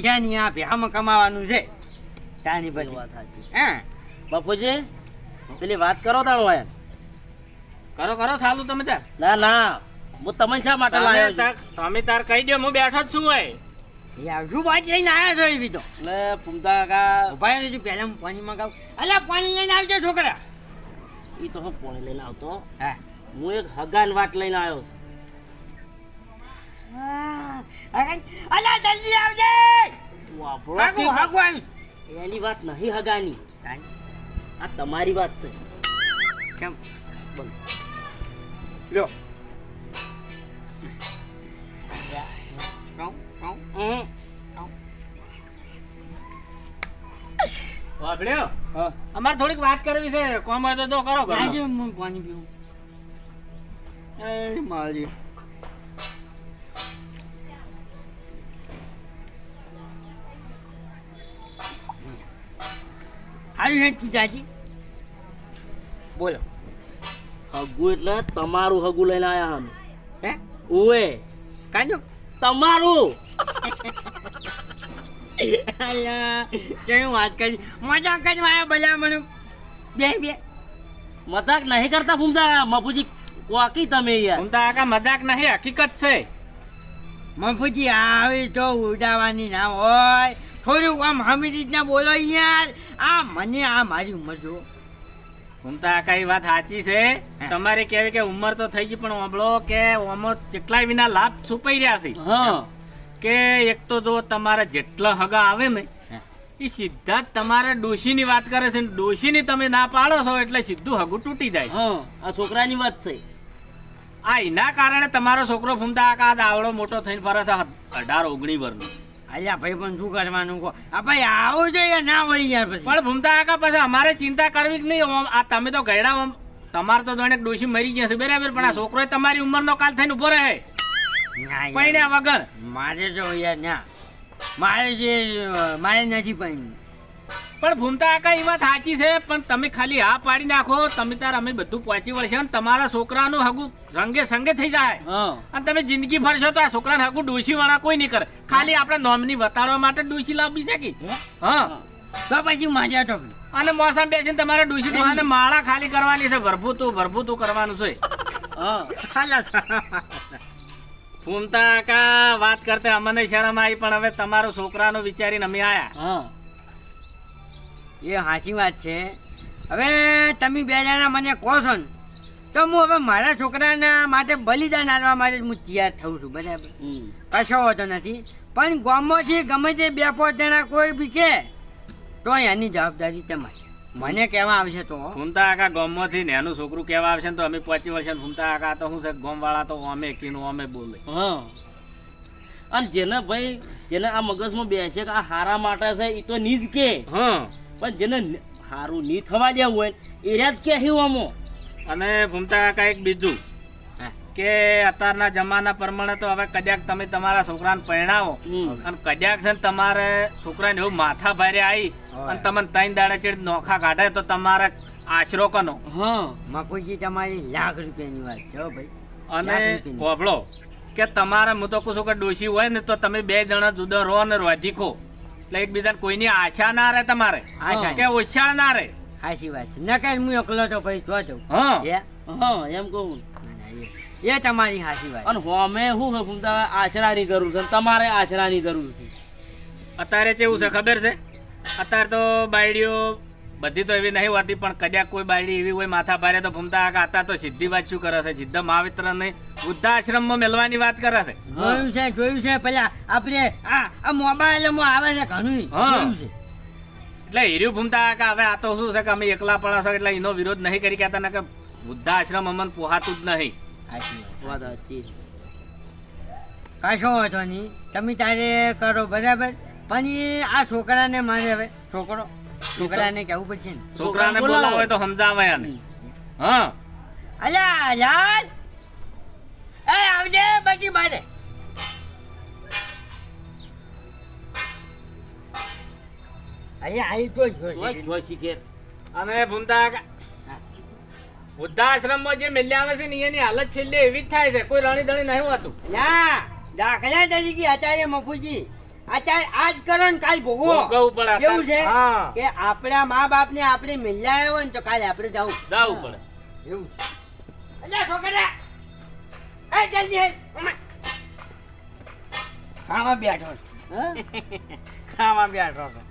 છે ને આ ભેહામાં કમાવાનું છે તાની પછી વાત સાચી. હા બાપુજી પેલી વાત કરો તાણો યાર. કરો કરો સાલું તમે તાર ના ના હું તમને શા માટે લાવ્યો છું? તમે તાર કહી દો હું બેઠો જ છું હોય એ આવશું બાજ લઈને આવ્યા છો એવી તો એટલે ફૂમતા કાકા ઉભા રહેજો પહેલા હું પાણી મંગાવું અલ્યા પાણી લઈને આવજો છોકરા ઈ તો હું પોણી લઈને આવતો. હા હું એક હગાન વાટ લઈને આવ્યો છું. અલ્યા જલ્દી આવજે વાપરો હાગુ હાગુ આવ્યું એની વાત નહીં હગાની, તાની આ તમારી વાત છે. કેમ બોલ. લ્યો કાઉ કાઉ હમ. વાપડ્યો હા અમારે થોડીક વાત કરવી છે કોમ હોય તો કરો કરો આજે હું પાણી પીવું એ મારી હારી હેડ પિતાજી બોલો હગુ એટલે તમારું હગુ લઈને આયા અમે. હે ઓએ કાજો તમારું. અલ્યા કેવું વાત કરી મજા કરી મારા ભલા મને બે બે મજાક નહીં કરતા ફૂમતા બાપુજી વાકી તમે યાર. ઘૂમતા કાકા મજાક નહીં હકીકત છે મફુજી આવી તો ઉડાવવાની ના હોય થોડુંક આમ હમી રીતના બોલો યાર આ મને આ મારી ઉંમર જો ઘૂમતા કાકા એ વાત સાચી છે તમારે કેવી કે ઉંમર તો થઈ ગઈ પણ ઓબળો કે ઓમો કેટલાય વિના લાભ છુપાઈ રહ્યા છે હા કે એક તો જો તમારે જેટલા હગા આવે ને એ સીધા જ તમારે ડોશીની વાત કરે છે ને ડોશીની તમે ના પાડો છો એટલે સીધું હગું તૂટી જાય હા આ છોકરાની વાત છે. આ એના કારણે તમારો છોકરો ફૂમતા કાકા દાવડો મોટો થઈને ફરે છે 18-19 વર્ષનો. અલ્યા ભાઈ પણ શું કરવાનું કહો આ ભાઈ આવું જોઈએ ના વળી યાર પછી પણ ફૂમતા કાકા પછી અમારે ચિંતા કરવી જ નહીં. આ તમે તો ગયડા તમારે તો જાણે ડોશી મરી ગયા છે બરાબર પણ આ છોકરો તમારી ઉંમરનો કાલ થઈને ઉભો રહે ના યાર. પૈણ્યા વગર. મારે તો યાર ના મારે નથી પૈણ્યું પણ ફૂમતા કાકા એ વાત સાચી છે પણ તમે ખાલી હા પાડી નાખો તમે તાર અમે બધું પહોંચી વળશે ને તમારા છોકરાનું હગું રંગે સંગે થઈ જાય હા અને તમે જિંદગી ભરશો તો આ છોકરાને હગું ડોશી વાળા કોઈ નહીં કરે. ખાલી આપણે નોમની વતાડવા માટે ડોશી લાવવી છે કે હા તો પછી મજા તો અને મોસમ બેસીને તમારે ડોશી દોહાને માળા ખાલી કરવાની છે ભરભૂતું કરવાનું છે. હા ફૂમતા કાકા વાત કરતે અમને શરમ આવી પણ હવે તમારો છોકરાનો વિચારીને અમે આયા. હા એ સાચી વાત છે હવે તમે બે જણા મને કહો છો ને તો હું હવે મારા છોકરાના માટે બલિદાન આપવા માટે હું તૈયાર થઉં છું બરાબર હમ. કશો હોતો નથી પણ ગામમાંથી ગમે તે 2-5 જણા કોઈ બી કે તો એની જવાબદારી તમારી મને કહેવા આવશે તો ફૂમતા કાકા ગામમાંથી નેનું છોકરું કહેવા આવશે ને તો અમે પહોંચી વળશે. ફૂમતા કાકા તો શું છે ગામવાળા તો અમે કીનું અમે બોલે. હા અને જેને ભાઈ જેને આ મગજમાં બેસે કે આ હારા માટે છે એ તો ની જ કે, હા પણ જેને હારું ની થવા દેવું હોય એ રાત કે હિવામો. અને ફૂમતા કાકા એક બીજું કે અત્યારના જમાના પ્રમાણે તો હવે કદાચ તમે તમારા છોકરાને પરણાવો અને કદાચ છે ને તમારે છોકરાને એવું માથા ભારે આવી અને તમને 3 દાડા ચેડ નોખા કાઢે તો તમારે આશરો કનો. હા મફુજી તમારી લાખ રૂપિયાની વાત છે હો ભાઈ અને કોભળો કે તમારે હું તો કહું છું કે ડોશી હોય ને તો તમે 2 જણા જુદા રહો ને રોજી ખો એટલે એકબીજાને કોઈની આશા ના રહે તમારે કે ઓછાળ ના રહે. સાચી વાત છે નકર હું એકલો તો ભાઈ તો જઉં હા હા એમ કહું. એ તમારી સાચી વાત અને હોમે શું છે ફૂમતા આશરાની જરૂર છે તમારે આશરાની જરૂર છે. અત્યારે કેવું છે ખબર છે અત્યારે તો બાયડીઓ બધી તો એવી નહીં હોતી પણ કદાચ કોઈ બાયડી એવી હોય માથા ભારે તો ફૂમતા કાકા હતા તો સીધી વાત શું કરે છે સીધા મહાવિત્ર ને વૃદ્ધાશ્રમમાં મેળવાની વાત કરે છે. જોયું છે પેલા આપણે આ મોબાઈલમાં આવે છે ઘણું જોયું છે એટલે હીર્યું ફૂમતા કાકા હવે આ તો શું છે કે અમે એકલા પડ્યા છો એટલે એનો વિરોધ નહીં કરી કહેતા ને કે વૃદ્ધાશ્રમ અમને પોહાતું જ નહીં. વાત સાચી. કશો હતો નહીં તમે તારે કરો બરાબર પણ એ આ છોકરાને મારે હવે છોકરાને કહેવું પડશે ને છોકરાને બોલાવો હોય તો સમજાવે એને. હા અલ્યા યાર એ આવજે બાકી બારે અહીંયા આવી તો જોઈ શીખે. અને ફૂમતા કાકા વૃદ્ધાશ્રમમાં જે મેલ્યા આવે છે ને એની હાલત છેલ્લે એવી જ થાય છે કોઈ રણી ધણી નહીં હોતું. ના દાખલા તરીકે આચાર્ય મફુજી અત્યારે આજ કરો ને કાલ ભોગવો ભોગવવું પડે. કેવું છે હા. કે આપણા મા બાપ ને આપણે મિલાયા હોય ને તો કાલે આપણે જવું જાવું પડે. એવું છે. અલ્યા છોકરા એ જલ્દી હેલ ઉમા. ખાવા બેઠો છે. ખાવા બેઠો છે.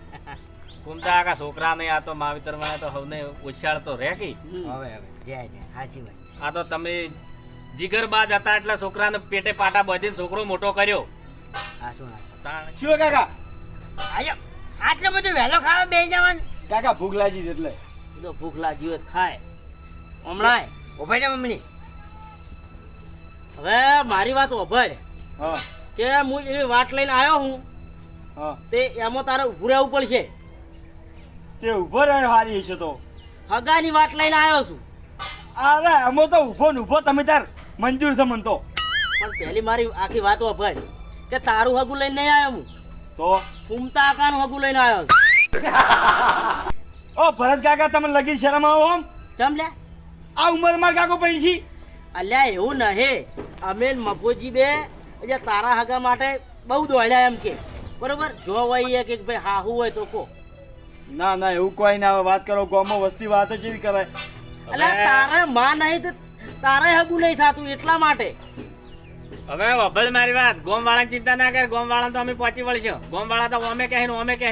ઘૂમતા આખા છોકરા નહીં આ તો માવતર માં તો હવને ઉછાળ તો રે કી હવે જય જય સાચી વાત છે. આ તો તમે જીગરબાજ હતા એટલે છોકરાને પેટે પાટા બાંધીને છોકરો મોટો કર્યો. સાચું વાત. તાણ. શું કાકા આયો આટલો બધો વહેલો ખાવા બેસી જવાનું કાકા ભૂખ લાગી છે એટલે તો ભૂખ લાગી હોય તો ખાય હમણાં ઉભા રે મમ્મી. હવે મારી વાત ઓભળ હા કે હું એવી વાત લઈને આવ્યો હું હા તે એમાં તારે ઊભું રહેવું પડશે. તે ઉભો રહ્યો હારી છે તો હગાની વાત લઈને આવ્યો છું અરે અમો તો ઉભો ને ઉભો તમે તાર મંજૂર છે મન તો પણ પહેલી મારી આખી વાત ઓભળ કે તારું હગું લઈને નહીં આવ્યો હું તો ફૂમતા આકાનું હગું લઈને આવ્યો છું. ઓ ભરત કાકા તમે લગી શરમ આવો આમ ચમ લે આ ઉંમરમાં કાકો પૈસી અલ્યા એવું નહે અમે ને મફોજી બે એટલે તારા હગા માટે બહુ દોડ્યા એમ કે બરોબર જો હોય કે ભાઈ હાહુ હોય તો કો ના ના એવું કોઈ ના આવે વાત કરો ગામમાં વસ્તી વાત જ એવી કરાય એટલે તારે માં નહીં તો તારે હગું નહીં થતું એટલા માટે હવે વભળ મારી વાત ગોમ વાળાની ચિંતા ના કર. ગોમ વાળા તો અમે પહોંચી વળશું. ગોમ વાળા તો ઓમે કહે ને ઓમે કહે.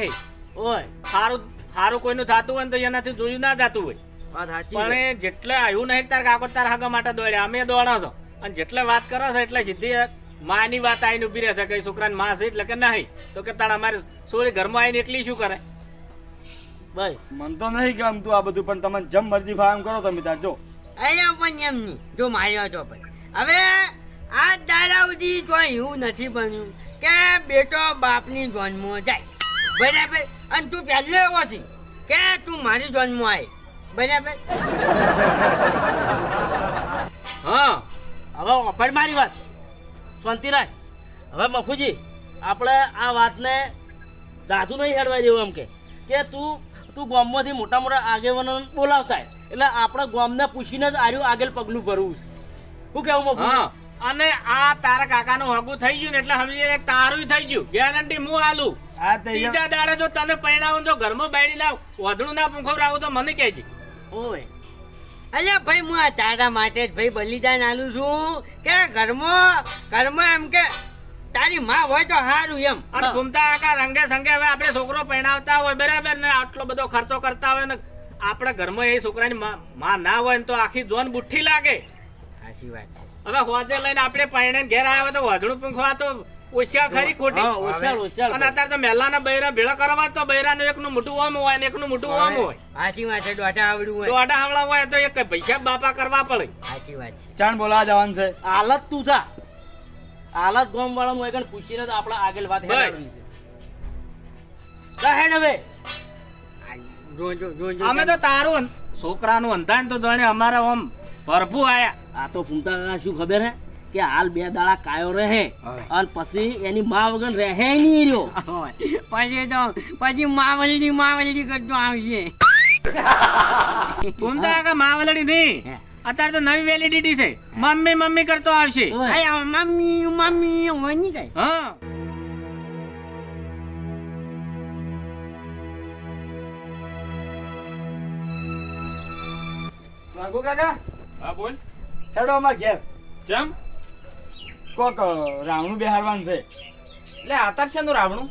ઓય સારું સારું કોઈનું થતું હોય ને તો એનાથી જોયું ના જતું હોય. વાત સાચી પણ એ જેટલે આવ્યું નહીં તાર કાકો તાર હગા માટે દોડ્યા અમે દોડો છો અને જેટલે વાત કરો છો એટલે સીધી માની વાત આવીને ઉભી રહેશે કે છોકરાને માં છે એટલે કે નહીં તો કે તાર અમારે સોળી ઘરમાં આવીને એકલી શું કરે. ભાઈ મન તો નહીં ગમતું આ બધું પણ તમે જમ મરજી ભાવ એમ કરો તમે તાર જો અહીંયા પણ એમ નહીં જો માર્યો છો ભાઈ હવે આ દાડા સુધી તો એવું નથી બન્યું કે બેટો બાપની જોનમાં જાય બરાબર અને તું પહેલે એવો છે કે તું મારી જોનમાં આવી બરાબર. હા હવે અફડ મારી વાત શાંતિરાજ હવે મફુજી આપણે આ વાતને જાતું નહીં હેડવા દેવું એમ કે તું ગામમાંથી મોટા મોટા આગેવાનો બોલાવતા એટલે આપણે ગામને પૂછીને જ આર્યું આગળ પગલું ભરવું છે શું કેવું મફુજી? હા અને આ તારા કાકાનું હગું થઈ ગયું ને એટલે સમજી એક તારું થઈ ગયું ગેરંટી હું આલું. આ તે ત્રીજા દાડે જો તને પરણાવું જો ઘરમાં બેડી ના વધડું ના પૂંખવરાવું તો મને કહેજે. ઓય અલ્યા ભાઈ હું આ તારા માટે જ ભાઈ બલિદાન આલું છું કે ઘરમાં એમ કે તારી માં હોય તો સારું એમ. અને ઘૂમતા કાકા રંગે સંગે હવે આપણે છોકરો પરણાવતા હોય બરાબર ને આટલો બધો ખર્ચો કરતા હોય ને આપણા ઘરમાં એ છોકરાની માં ના હોય ને તો આખી જોન બુઠ્ઠી લાગે. સાચી વાત છે. હવે હોદે લઈને આપણે પરણે ઘેર આવ્યા તો વધડું પૂંખવા તો ઓછા ખરી ખોટી. હા ઓછાળ અને અત્યારે તો મહેલાના બૈરા ભેળા કરવા તો બૈરાનું એકનું મોટું ઓમ હોય ને એકનું મોટું ઓમ હોય. સાચી વાત છે દોઢા આવડું હોય. દોઢા હવળા હોય તો એક પૈસા બાપા કરવા પડે. સાચી વાત છે. ચાણ બોલાવા જવાનું છે હાલત તું થા હાલત ગામ વાળાનું એકણ પૂછીને તો આપણે આગળ વાત હેડાડવી છે જા હેડ હવે જો અમે તો તારું છોકરાનું અંધાન તો જાણે અમારા ઓમ ભરભુ આયા. આ તો ફૂમતા કાકા શું ખબર હે કે હાલ 2 દાડા કાયો રહે અને પછી એની માં વગર રહે નહીં રહ્યો પછી માવલડી કરતો આવશે. ઘૂમતા કાકા માવલડી નહીં અત્યારે તો નવી વેલિડિટી છે. મમ્મી મમ્મી કરતો આવશે. અરે મમ્મી હોય નહીં કઈ. હા વાગો કાકા હા બોલ હેડો અમાર ઘેર કેમ કોક રાવણું બેહારવાનું છે એટલે આતાર છે નું રાવણું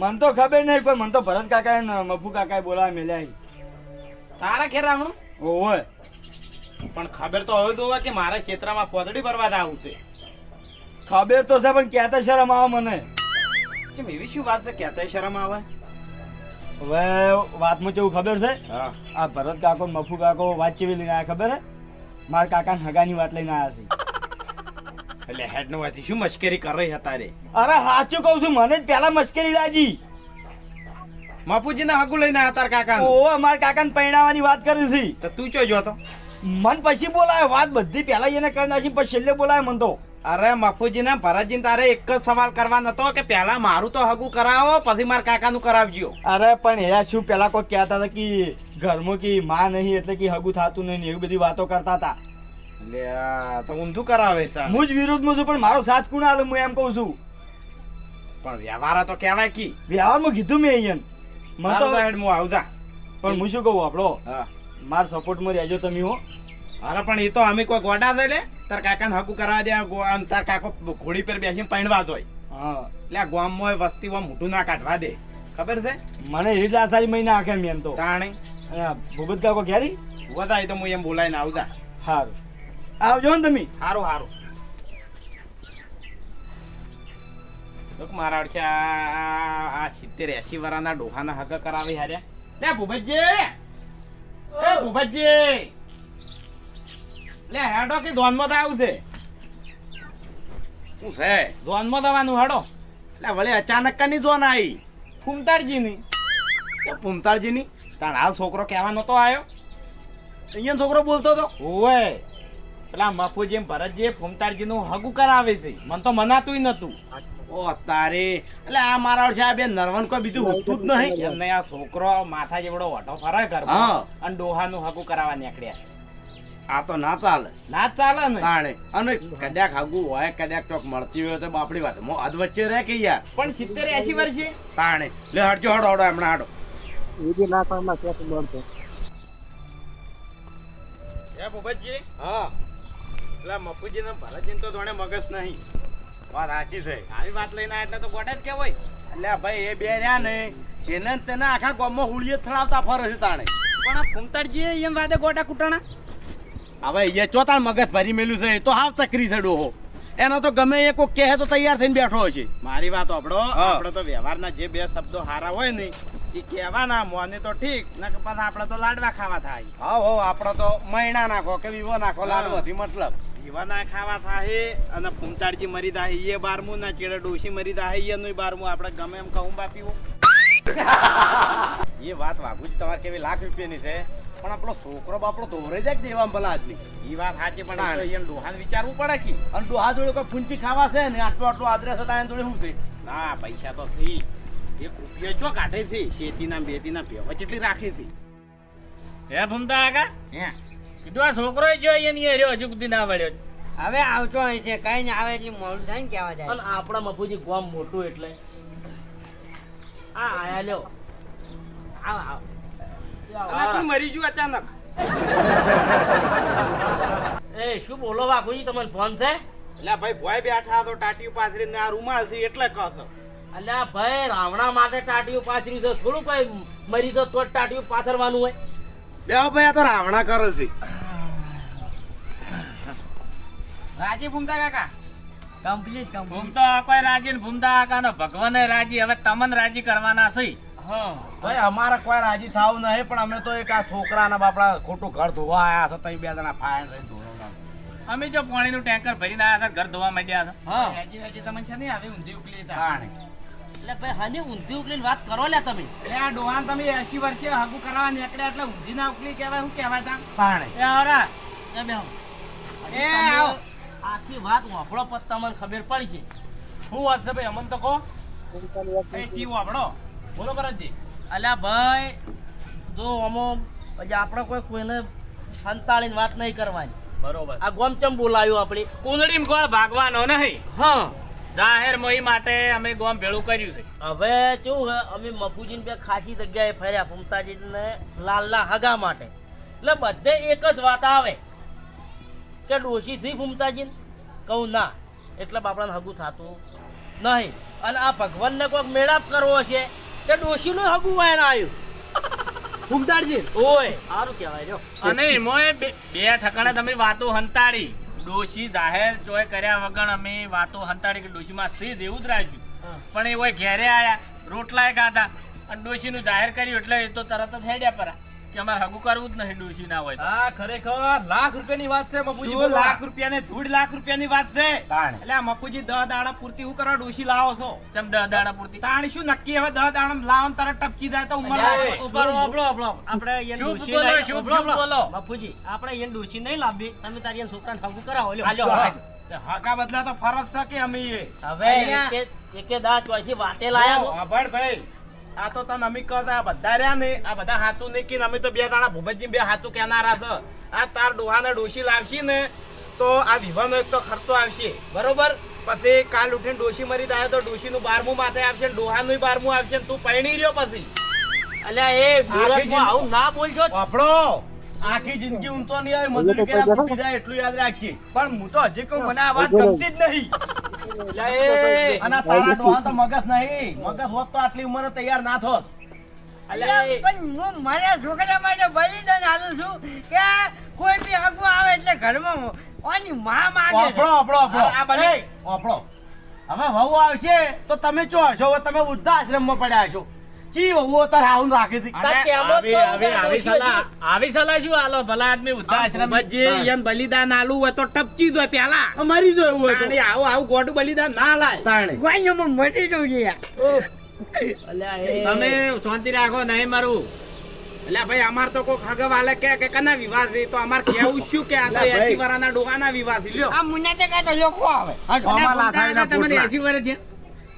મન તો ખબર નહીં પણ મન તો ભરત કાકા ને મફુ કાકાએ બોલાવા મેલ્યા તારા ઘેર રાવણું ઓય પણ ખબર તો હવે તો હોય કે મારા ક્ષેત્રમાં પોતડી બરબાદ આવું છે. ખબર તો છે પણ કહેતા શરમ આવે મને કેમ એવી શું વાત છે કહેતા શરમ આવે? હવે વાતમાં કેવું ખબર છે હા આ ભરત કાકો ને મફુ કાકો વાત ચેવી લઈને આયા ખબર હે મારા કાકા ને હગાની વાત લઈને આયા છે એટલે હેડ નો વાથી શું મશ્કરી કરી હતા રે? અરે સાચું કહું છું મને જ પેલા મશ્કરી લાગી માપુજી ને હગુ લઈને આયા તાર કાકા. ઓવે મારા કાકા ને પરણાવવાની વાત કરી છે તો તું ચો જો તો? મન પછી બોલાય વાત બધી પેલા એને કરી નાખી પછી છેલ્લે બોલાય મન તો. અરે મફુજી ને ભરતજી તારે એક જ સવાલ કરવા નતો કે પહેલા મારું તો હગુ કરાવો પછી મારા કાકા નું કરાવજો. અરે પણ એરા શું પેલા કોઈ કહેતા હતા કે ઘરમાં કે માં નહીં એટલે કે હગું થતું નહીં એવી બધી વાતો કરતા હતા. એટલે આ તો ઊંધું કરાવે તાર. હું જ વિરોધમાં છું પણ મારો સાથ કોણ આલે હું એમ કહું છું. પણ વ્યવહાર તો કહેવાય કી વ્યવહારમાં કીધું મેં અહીંયા મને તો મારું હું આવજા પણ હું શું કહું આપણો હા માર સપોર્ટમાં રહેજો તમે હો. અરે પણ એ તો અમે કોઈ ગોડા દે લે તાર કાકાને હકુ કરવા દે આમ તાર કાકો ઘોડી પર બેસીને પૈણવા દોય હા એટલે આ ગામમાં વસ્તીમાં મોઢું ના કાઢવા દે ખબર છે મને એવી જ આસારી મહિના આખે મેં તો તાણે ભૂપત કાકો ક્યારે વધાય તો હું એમ બોલાવીને આવજા સારું આવજો ને તમે. સારું સારું મારા અડખે આ 70-80 વર્ષના ડોહાના હગ કરાવી હાર્યા લે ભૂપતજી એ ભૂપતજી લે હેડો કે ધોનમાં તો આવું છે શું છે ધોનમાં દવાનું હેડો એટલે વળી અચાનક કની ધોન આવી ફૂમતાળજીની તો ફૂમતાળજીની તાણ હાલ છોકરો કહેવા નતો આવ્યો અહીંયા છોકરો બોલતો હતો ઓવે પેલા મફુજી એમ ભરતજી ફૂમતાળજીનું હગું કરાવે છે મને તો મનાતુંય નતું ઓ તારે એટલે આ મારા સાહેબ એ નરવન કોઈ બીજું હોતું જ નહીં એમને આ છોકરો માથા જેવડો વટો ફરે ઘર અને ડોહાનું હગું કરાવવા નીકળ્યા આ તો ના ચાલે ના ચાલે ને તાણે અને કદાચ હગું હોય કદાચ ચોક મળતી હોય તો બાપડી વાત મો અધ વચ્ચે રહે કે યાર પણ 70-80 વર્ષે તાણે લે હટજો હડો હડો હમણાં હડો એ ભૂપતજી હા એટલે મફુજી ને ભરતજી તો જોડે મગજ નહીં વાત સાચી છે આવી વાત લઈને એટલે તો ગોડે જ કેવાય એટલે ભાઈ એ બે રહ્યા ને જેને તેને આખા ગામમાં હુળીએ ચડાવતા ફરે છે તાણે પણ આ ફૂમતાડજી એમ વાદે ગોડા કુટાણા હવે એ ચોતાણ મગજ ભરી મેલ્યું છે એ તો હાવ ચકરી છે ડોહો એનો તો ગમે એ કોઈ કહે તો તૈયાર થઈને બેઠો હશે મારી વાત આપણો તો વ્યવહારના જે બે શબ્દો હારા હોય ને એ કહેવાના મોને તો ઠીક ના પાછા આપણે તો લાડવા ખાવા થાય હો આપણે તો મહિના નાખો કે વિવો નાખો લાડવાથી મતલબ વિવાના ખાવા થાય અને ફૂમતાડજી મરી થાય એ બારમું ના ચેડે ડોશી મરી થાય એનું બારમું આપણે ગમે એમ કહું બાપીવો એ વાત વાગુજી તમારે કેવી લાખ રૂપિયાની છે પણ આપણો છોકરો બાપડો દોરે જાય દેવા ભલા આદમી એ વાત સાચી પણ એને ડોહાને વિચારવું પડે કે અને ડોહા જોડે કોઈ ફૂંચી ખાવા છે ને આટલો આદરેસ હતા એને જોડે શું છે ના પૈસા તો થઈ 1 રૂપિયા ચો કાઢે છે શેતીના બેતીના ભેવા કેટલી રાખે છે હે ભૂમતા આગા હે કીધું આ છોકરો જો અહીંયા રહ્યો હજુ સુધી ના વળ્યો હવે આવતો અહીં છે કઈ ને આવે એટલે મોડું થાય ને કહેવા જાય અને આપણા મફુજી ગામ મોટું એટલે આ આયા લ્યો આવ તું મરી ગયું અચાનક એ શું બોલો વાઘુજી તમને ફોન છે એટલે ભાઈ ભોય બેઠા તો ટાટીયું પાથરીને આ રૂમાલ થી એટલે કહો અલ્યા ભાઈ રાવણા માટે ટાટીયું પાથર્યું છે થોડું કઈ મરી તો જ ટાટીયું પાથરવાનું હોય બે ભાઈ આ તો રાવણા કરે છે રાજી ભૂમતા કાકા કમ્પ્લીટ ભૂમતા કોઈ રાજી ને ભૂમતા કાકા નો ભગવાન રાજી હવે તમને રાજી કરવાના છે હા ભાઈ અમારે કોઈ રાજી થાવ નહીં પણ અમે તો એક આ છોકરાના બાપડા ખોટું ઘર ધોવા આયા છો તઈ બે જણા ફાયર થઈ ધોવા અમે જો પાણીનું ટેન્કર ભરીને આયા હતા ઘર ધોવા માંડ્યા હતા હા રાજી તમને છે ને આવી ઊંધી ઉકલી તાણે એટલે ભાઈ હાની ઊંધી ઉકલીને વાત કરો લ્યા તમે એ આ ડોહાન તમે 80 વર્ષે હગુ કરવા નીકળ્યા એટલે ઊંધી ના ઉકલી કહેવાય શું કહેવાય તા તાણે એ આવરા એ બેહો એ આવો આખી વાત વાપરો પત તમને ખબર પડી છે શું વાત છે ભાઈ અમન તો કહો એ કી વાપડો બોલો ભરતજી અલ્યા ભાઈ જો અમો પછી આપણે કોઈને સંતાળીને વાત નહીં કરવાની બરોબર આ ગોમચમ બોલાયું આપણે કુંડળીમાં ગોળ ભાગવાનો નહીં હા જાહેર મોહી માટે અમે ગોમ ભેળું કર્યું છે હવે કેવું હે અમે મફુજીને બે ખાસી જગ્યાએ ફર્યા ફૂમતાજીને લાલના હગા માટે એટલે બધે એક જ વાત આવે કે ડોશી સી ફૂમતાજીને કહું ના એટલે બાપડાને હગું થતું નહીં અને આ ભગવાનને કોઈક મેળાપ કરવો છે કે ડોશીનું હગું વાયણ આવ્યું ફૂમતાજી ઓય સારું કહેવાય જો અને એમાં બે ઠકાણે તમે વાતો હંતાડી ડોશી જાહેર ચોય કર્યા વગર અમે વાતો હંતાડી કે ડોશીમાં સીધ એવું જ રાખ્યું પણ એ હોય ઘેરે આયા રોટલાએ ખાધા અને ડોશીનું જાહેર કર્યું એટલે એ તો તરત જ હેડ્યા પરા કે અમારે હગું કરવું જ નહીં ડોશી ના હોય હા ખરેખર લાખ રૂપિયાની વાત છે મફુજી શું લાખ રૂપિયા ને 2.5 લાખ રૂપિયાની વાત છે એટલે આ મફુજી 10 દાડા પૂરતી હું કરવા ડોશી લાવો છો ચમ 10 દાડા પૂરતી તાણ શું નક્કી હવે 10 દાડા લાવો ને તારે ટપકી જાય તો ઉંમર લાગે આપણે શું બોલો મફુજી આપણે એને ડોશી નહીં લાવી તમે તારી છોકરાને હગું કરાવો લ્યો હગા બદલા તો ફરજ છે કે અમે હવે એકે દા ચોઈથી વાતે લાયા આભાર ભાઈ આ તો તને અમે કહતા બધા રહ્યા ને આ બધા હાચું નહીં કે અમે તો બે દાડા ભૂપતજી બે હાચું કહેનારા છે આ તાર ડોહાને ડોશી લાવશી ને તો આ વિવાહનો એક તો ખર્ચો આવશે બરોબર, પછી કાલ ઉઠીને ડોશી મરી જાય તો ડોશીનું 12મું માથે આવશે ને ડોહાનું 12મું આવશે ને તું પરણી રહ્યો પછી. અલ્યા એ મુહૂર્તમાં આવું ના બોલજો. આપણો આખી જિંદગી ઊંચો નહીં આવે, મજૂરી કર્યા તૂટી જાય એટલું યાદ રાખજે. પણ હું તો હજી કહું મને આ વાત ગમતી જ નહીં. અને આ તારા ડોહા તો મગજ નહીં, મગજ હોત તો આટલી ઉંમરે તૈયાર ના થોત. અલ્યા, પણ હું મારા છોકરા માટે બલિદાન આલું છું કે કોઈ બી હગું આવે એટલે ઘરમાં ઓની માં માંગે છે. આપણો આપણો આપણો આ બને. આપણો હવે વહુ આવશે તો તમે ચો હશો? હવે તમે વૃદ્ધાશ્રમમાં પડ્યા હશો. ચી વહુઓ તાર હાઉન રાખે છે? આવી સલાહ શું આલો ભલા આદમી વૃદ્ધાશ્રમ બલિદાન આલું હોય તો ટપચી દો પેલા. મરી જો એવું હોય તો. આવું આવું ગોડું બલિદાન ના લાય. તાણે ગોઈઓમાં મટી જવું છે યાર. અલ્યા એ તમે શાંતિ રાખો, નહીં મારું. એટલે ભાઈ અમાર તો કોઈ ખગવાલે કે કના વિવાહ છે તો અમાર કેવું શું કે આ તો 80 વર્ષના ડોહાના વિવાહ છે લ્યો. આ મુન્ના ટકા તો લોકો આવે આમાં લાસાઈના તમને પોટલા. 80 વર્ષ થયા?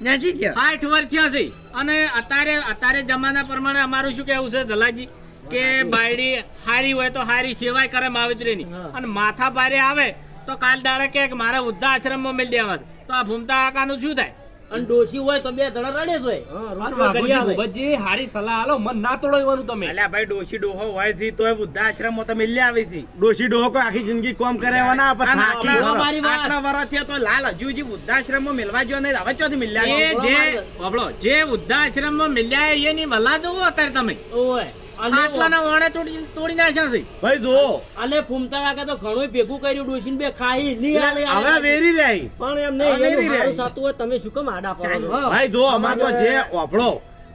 નથી થયો. 60 વર્ષ થયા છે. અને અત્યારે જમાના પ્રમાણે અમારું શું કેવું છે ધલાજી, કે બાયડી હારી હોય તો હારી સેવાય કરે માવતરીની, અને માથા ભારે આવે તો કાલ દાડે કે મારે વૃદ્ધાશ્રમમાં મેળ દેવા છે, તો આ ભૂમતા કાકાનું શું થાય? અને ડોશી હોય તો બે જણા રડે છે. હારી સલાહ આલો, મન ના તોડવાનું તમે. અલ્યા ભાઈ ડોશી ડોહો હોય છે તોય વૃદ્ધાશ્રમમાં તો મિલ્યા આવી છે. ડોશી ડોહો કોઈ આખી જિંદગી કોમ કરે એવા ના આપે. અને થાકી આટલા અમારી વાત. આટલા વર્ષ થયા તો લાલ હજુ હજી વૃદ્ધાશ્રમમાં મિલવા ગયો નહીં, હવે ચોથી મિલ્યા એ છે? જે બાબલો, જે વૃદ્ધાશ્રમમાં મિલ્યા એની ભલા જોવો અત્યારે તમે. ઓય આટલાના વાણે તોડી નાખ્યા છે. ભાઈ જો અને ફૂમતા કાકા તો ઘણું ભેગું કર્યું, ડોશીને બે ખાઈ નહીં આલે હવે વેરી રહી. પણ એમ હવે નહીં વેરી એનું સારું રહી. થતું હોય તમે શું કેમ આડા પડો છો? ભાઈ જો અમાર તો જે ઓફળો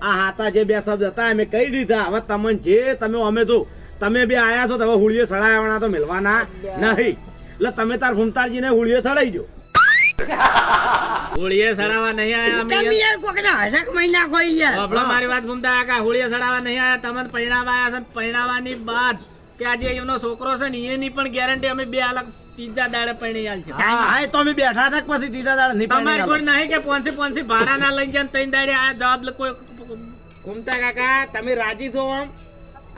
આ હાતા જે બે શબ્દ હતા અમે કહી દીધા. હવે તમને જે તમે અમે તો તમે બે આયા છો તો હવે હુળીએ સડાવવાના તો મિલવાના નહીં. એટલે તમે તાર ફૂમતાજીને હુળીએ સડાઈ દો. હોળીએ સડાવવા નહીં આયા અમે. તમે યાર કોકના હરક મહિના કોઈ યાર. બાબલો, મારી વાત ઘૂમતા કાકા, હોળીએ સડાવવા નહીં આયા. તમને પરણાવા આયા છે. પરણાવાની બાદ કે આજે એમનો છોકરો છે ને એની પણ ગેરંટી અમે બે અલગ ત્રીજા દાડે પરણી આલ છે. હા એ તો અમે બેઠા હતા કે પછી ત્રીજા દાડે નહીં તમારી પરણી કોઈ નહીં કે 500 ભાડા ના લઈ જાય 3 દાડે આ જવાબ કોઈ. ઘૂમતા કાકા તમે રાજી છો? આમ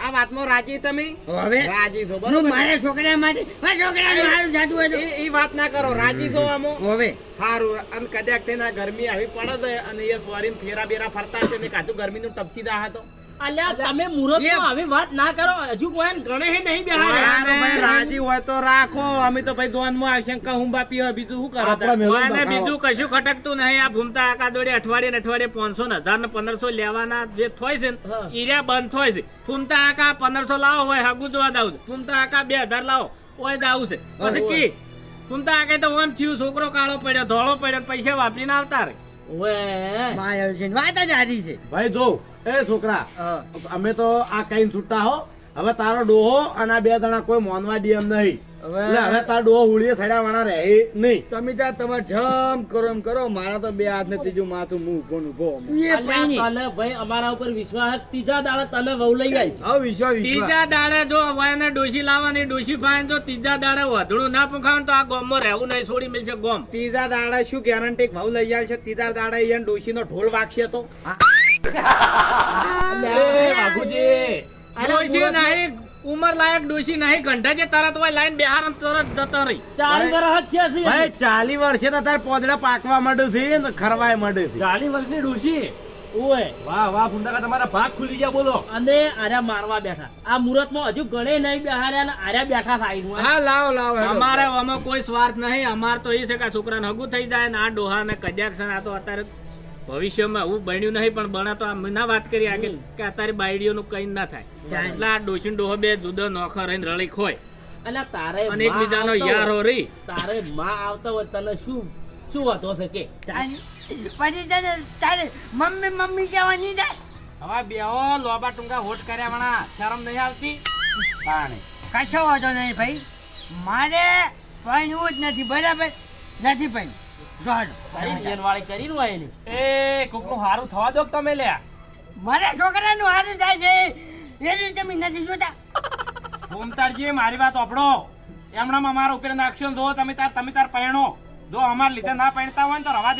આ વાતમાં રાજી તમે? હવે રાજી છો હું બરોબર? મારા છોકરા માટે મારા છોકરાનું સારું જાતું હોય તો એ વાત ના કરો, રાજી છો આમો? હવે સારું. અને કદાચ થઈને આ ગરમી આવી પડે છે અને એ સોરીને ફેરા બેરા ફરતા છે ને કાચું ગરમીનું ટપચી દા હતો. અલ્યા તમે મુહૂર્તમાં આવી વાત ના કરો. હજુ કોઈ ગણે નહીં બેહાડે. અરે ભાઈ રાજી હોય તો રાખો. અમે તો ભાઈ દોનમાં આવશે ને કહું બાપી હોય બીજું શું કરો? આપણા મહેમાન અને બતાવો. બીજું કશું ખટકતું નહીં. આ ભૂમતા આકા દોડે અઠવાડિયે ને અઠવાડિયે 500 ને 1000 ને 1500 લેવાના જે થોય છે ને હા. ઈર્યા બંધ થોય છે. ફૂમતા આકા 1500 લાવો હોય હગું જોવા દાવું છે. ફૂમતા આકા 2000 લાવો હોય દાવું છે. પછી કી ફૂમતા આકા તો ઓમ થયું, છોકરો કાળો પડ્યો ધોળો પડ્યો, પૈસા વાપરીને આવતા રે. ઓય મારા છે વાત જ સારી છે. ભાઈ જો એ છોકરા અમે તો આ કઈ છૂટા હો. હવે તારો ડોહો અને આ બે જણા કોઈ મોનવા દે એમ નહીં. એટલે હવે તારો ડોહો હુળીએ સડ્યા વાળા રહે નહીં. તમે ત્યાં તમારે જમ કરો એમ કરો. મારા તો બે હાથ ને ત્રીજું માથું મું ઉભો ને ઉભો. એ અલ્યા પૈણી. તને ભાઈ અમારા ઉપર વિશ્વાસ છે. ત્રીજા દાડે તને વહુ લઈ આવી. હવે વિશ્વાસ ત્રીજા દાડે જો વાયને ડોશી લાવવાની, ડોશી ફાઈન તો ત્રીજા દાડે વધડું ના પૂખાવ તો આ ગામમાં રહેવું નહીં, છોડી મળશે ગામ. ત્રીજા દાડા શું ગેરંટી ભાવ લઈ જાય છે? ત્રીજા દાડા અહીંયા ડોશી નો ઢોલ વાગશે તો ડોશી નહીં, ઉંમર લાયક ડોશી નહીં, ગંઢા જે તરત હોય લાઈન બિહાર તરત જતો રહી. 40 વર્ષ થયા છે. ભાઈ 40 વર્ષે તો તાર પોદડા પાકવા માંડે છે ને ખરવાય માંડે છે. 40 વર્ષની ડોશી. ઓય વાહ વાહ ફૂંડા તમારા ભાગ ખુલી ગયા બોલો. અને આર્યા મારવા બેઠા. આ મુહૂર્તમાં હજુ ગણે નહીં બેહાર્યા અને આર્યા બેઠા થાય. હા લાવો લાવો હેડો. અમારે આમાં કોઈ સ્વાર્થ નહીં. અમાર તો એ છે કે આ છોકરાને હગું થઈ જાય ને આ ડોહા ને કજાક છે ને આ તો અત્યારે ભવિષ્યમાં આવું બન્યું નહીં પણ બને તો આમ ના વાત કરી આગળ કે અત્યારે બાયડીઓનું કઈ ના થાય. એટલે આ ડોશી ડોહો બે જુદો નોખા રહીને રળી ખોય અલ્યા તારે અને એકબીજાનો યાર હો રહી. તારે માં આવતા હોય તને શું શું વાતો છે કે પછી તને તારે મમ્મી મમ્મી કહેવાની જાય. હવે બેહો લોબા ટૂંકા હોટ કર્યા વણા શરમ નહીં આવતી? કશો વાંધો નહીં ભાઈ. મારે પૈણવું જ નથી. બરાબર નથી પૈણ. વાળી કરીને હોય એની. એ કોકનું હારું થવા દો તમે લ્યા. મારા છોકરાનું હારું થાય છે એની તમે નથી જોતા. ભૂમતાળજી મારી વાત ઓપડો. એમણામાં અમારા ઉપર નાખશો ને જો તમે તાર પહેણો. જો અમાર લીધે ના પહેણતા હોય ને તો રવા દે.